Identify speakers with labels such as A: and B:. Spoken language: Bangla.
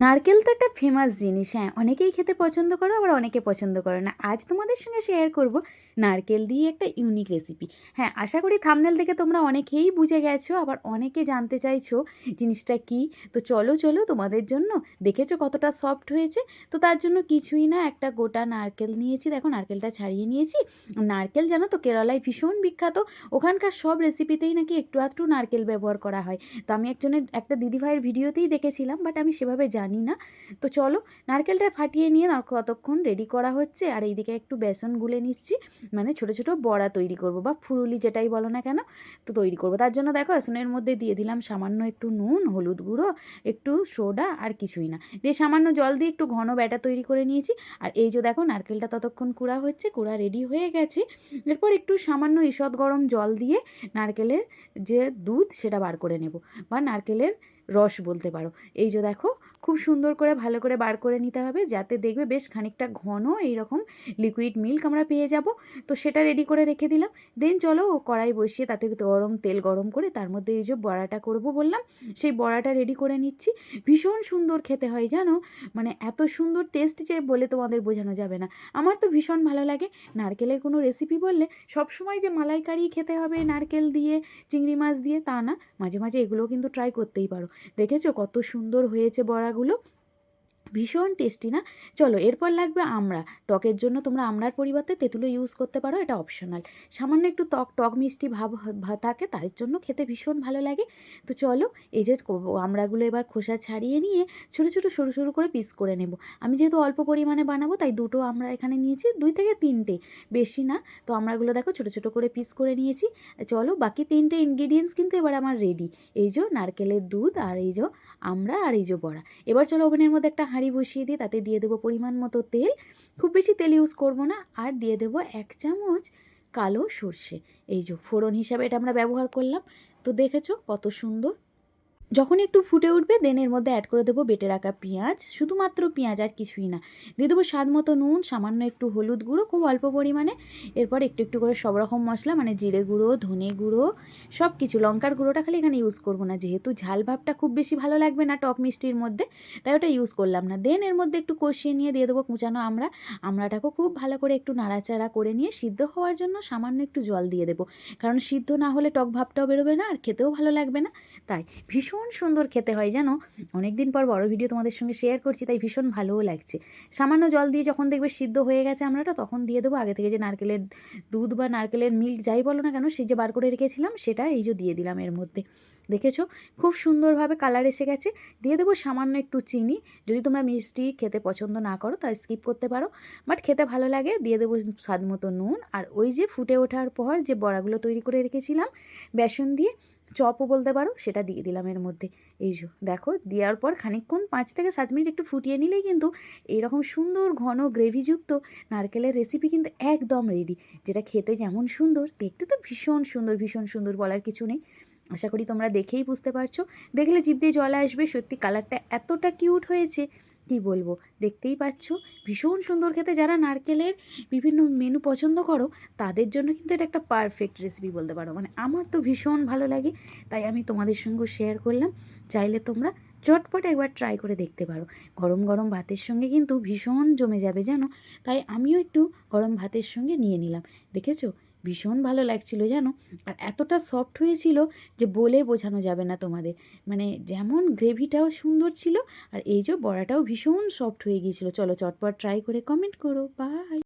A: নারকেল তো একটা ফেমাস জিনিস, হ্যাঁ, অনেকেই খেতে পছন্দ করো, আবার অনেকে পছন্দ করে না। আজ তোমাদের সঙ্গে শেয়ার করব নারকেল দিয়ে একটা ইউনিক রেসিপি। হ্যাঁ, আশা করি থাম্বনেল থেকে তোমরা অনেকেই বুঝে গেছো, আবার অনেকে জানতে চাইছো জিনিসটা কি। তো চলো চলো তোমাদের জন্য, দেখেছো কতটা সফট হয়েছে। তো তার জন্য কিছুই না, একটা গোটা নারকেল নিয়েছি, দেখো নারকেলটা ছাড়িয়ে নিয়েছি। নারকেল জানো তো কেরালায় ভীষণ বিখ্যাত, ওখানকার সব রেসিপিতেই নাকি একটু আধটু নারকেল ব্যবহার করা হয়। তো আমি একটা দিদিভাইয়ের ভিডিওতেই দেখেছিলাম, বাট আমি সেভাবে জানি না। তো চলো, নারকেলটা ফাটিয়ে নিয়ে কতক্ষণ রেডি করা হচ্ছে, আর এইদিকে একটু বেসন গুলে নিচ্ছি, মানে ছোটো ছোটো বড়া তৈরি করব, বা ফুরুলি যেটাই বলো না কেন, তো তৈরি করব। তার জন্য দেখো বেসনের মধ্যে দিয়ে দিলাম সামান্য একটু নুন, হলুদ গুঁড়ো, একটু সোডা, আর কিছুই না, দিয়ে সামান্য জল দিয়ে একটু ঘন ব্যাটার তৈরি করে নিয়েছি। আর এই যে দেখো নারকেলটা ততক্ষণ কুড়া হচ্ছে, কুড়া রেডি হয়ে গেছে। এরপর একটু সামান্য ঈষৎ গরম জল দিয়ে নারকেলের যে দুধ সেটা বার করে নেব, বা নারকেলের রস বলতে পারো। এই যে দেখো, খুব সুন্দর করে ভালো করে বার করে নিতে হবে, যাতে দেখবে বেশ খানিকটা ঘন এইরকম লিকুইড মিল্ক আমরা পেয়ে যাব। তো সেটা রেডি করে রেখে দিলাম। দেন চলো কড়াই বসিয়ে তাতে তেল গরম করে তার মধ্যে এই যে বড়াটা করব বললাম, সেই বড়াটা রেডি করে নিচ্ছি। ভীষণ সুন্দর খেতে হয় জানো, মানে এত সুন্দর টেস্ট যে বলে তোমাদের বোঝানো যাবে না। আমার তো ভীষণ ভালো লাগে। নারকেলের কোনো রেসিপি বললে সবসময় যে মালাইকারি খেতে হবে নারকেল দিয়ে, চিংড়ি মাছ দিয়ে, তা না, মাঝে মাঝে এগুলোও কিন্তু ট্রাই করতেই পারো। দেখেছো কত সুন্দর হয়েছে বড়াগুলো, ভীষণ টেস্টি না? চলো, এরপর লাগবে আমড়া। টকের জন্য তোমরা আমড়ার পরিবর্তে তেঁতুলও ইউজ করতে পারো, এটা অপশনাল। সামান্য একটু টক মিষ্টি ভাব থাকে, তার জন্য খেতে ভীষণ ভালো লাগে। তো চলো, এই যে আমড়াগুলো এবার খোসা ছাড়িয়ে নিয়ে ছোটো ছোটো সরু সরু করে পিস করে নেব। আমি যেহেতু অল্প পরিমাণে বানাবো, তাই দুটো আমড়া এখানে নিয়েছি, 2 থেকে 3টে, বেশি না। তো আমড়াগুলো দেখো ছোটো ছোটো করে পিস করে নিয়েছি। চলো, বাকি 3টে ইনগ্রিডিয়েন্টস কিন্তু এবার আমার রেডি। এই যে নারকেলের দুধ, আর এই যে আমড়া, আর এই যে বড়া। এবার চলো ওভেনের মধ্যে একটা হাঁড়ি বসিয়ে দিই, তাতে দিয়ে দেবো পরিমাণ মতো তেল। খুব বেশি তেল ইউজ করব না। আর দিয়ে দেবো 1 চামচ কালো সর্ষে, এই যে ফোড়ন হিসাবে এটা আমরা ব্যবহার করলাম। তো দেখেছো কত সুন্দর। যখন একটু ফুটে উঠবে, দেন এর মধ্যে অ্যাড করে দেবো বেটে রাখা পেঁয়াজ, শুধুমাত্র পেঁয়াজ, আর কিছুই না। দিয়ে দেবো স্বাদ মতো নুন, সামান্য একটু হলুদ গুঁড়ো, খুব অল্প পরিমাণে। এরপর একটু একটু করে সব রকম মশলা, মানে জিরে গুঁড়ো, ধনে গুঁড়ো, সব কিছু। লঙ্কার গুঁড়োটা খালি এখানে ইউজ করবো না, যেহেতু ঝাল ভাবটা খুব বেশি ভালো লাগবে না টক মিষ্টির মধ্যে, তাই ওটা ইউজ করলাম না। দেন এর মধ্যে একটু কষিয়ে নিয়ে দিয়ে দেবো কুচানো আমড়াটাকেও খুব ভালো করে একটু নাড়াচাড়া করে নিয়ে সিদ্ধ হওয়ার জন্য সামান্য একটু জল দিয়ে দেবো, কারণ সিদ্ধ না হলে টক ভাবটাও বেরোবে না, আর খেতেও ভালো লাগবে না। তাই ভীষণ সুন্দর খেতে হয় জানো। অনেক দিন পর বড় ভিডিও তোমাদের সঙ্গে শেয়ার করছি, তাই ভীষণ ভালোও লাগছে। সামান্য জল দিয়ে যখন দেখবে সিদ্ধ হয়ে গেছে আমরাটা, তখন দিয়ে দেবো আগে থেকে যে নারকেলের দুধ বা নারকেলের মিল্ক যাই বলো না কেন, সেই যে বার করে রেখেছিলাম, সেটা এই যে দিয়ে দিলাম এর মধ্যে। দেখেছো খুব সুন্দরভাবে কালার এসে গেছে। দিয়ে দেবো সামান্য একটু চিনি, যদি তোমরা মিষ্টি খেতে পছন্দ না করো তাই স্কিপ করতে পারো, বাট খেতে ভালো লাগে। দিয়ে দেবো স্বাদ মতো নুন, আর ওই যে ফুটে ওঠার পর যে বড়াগুলো তৈরি করে রেখেছিলাম বেসন দিয়ে, চপও বলতে পারো, সেটা দিয়ে দিলাম এর মধ্যে। এই যে দেখো, দেওয়ার পর খানিকক্ষণ 5 থেকে 7 মিনিট একটু ফুটিয়ে নিলেই কিন্তু এইরকম সুন্দর ঘন গ্রেভিযুক্ত নারকেলের রেসিপি কিন্তু একদম রেডি, যেটা খেতে যেমন সুন্দর, দেখতে তো ভীষণ সুন্দর, ভীষণ সুন্দর, বলার কিছু নেই। আশা করি তোমরা দেখেই বুঝতে পারছো, দেখলে জিভ দিয়ে জল আসবে। সত্যি কালারটা এতটা কিউট হয়েছে, কি বলবো, দেখতেই পাচ্ছ ভীষণ সুন্দর খেতে। যারা নারকেলের বিভিন্ন মেনু পছন্দ করো, তাদের জন্য কিন্তু এটা একটা পারফেক্ট রেসিপি বলতে পারো। মানে আমার তো ভীষণ ভালো লাগে, তাই আমি তোমাদের সঙ্গে শেয়ার করলাম। চাইলে তোমরা চটপট একবার ট্রাই করে দেখতে পারো। গরম গরম ভাতের সঙ্গে কিন্তু ভীষণ জমে যাবে জানো, তাই আমিও একটু গরম ভাতের সঙ্গে নিয়ে নিলাম। দেখেছো ভীষণ ভালো লাগছিল জানো, আর এতটা সফট হয়েছিল যে বলে বোঝানো যাবে না তোমাদের। মানে যেমন গ্রেভিটাও সুন্দর ছিল, আর এই যে বড়াটাও ভীষণ সফট হয়ে গিয়েছিলো। চলো চটপট ট্রাই করে কমেন্ট করো। বাই।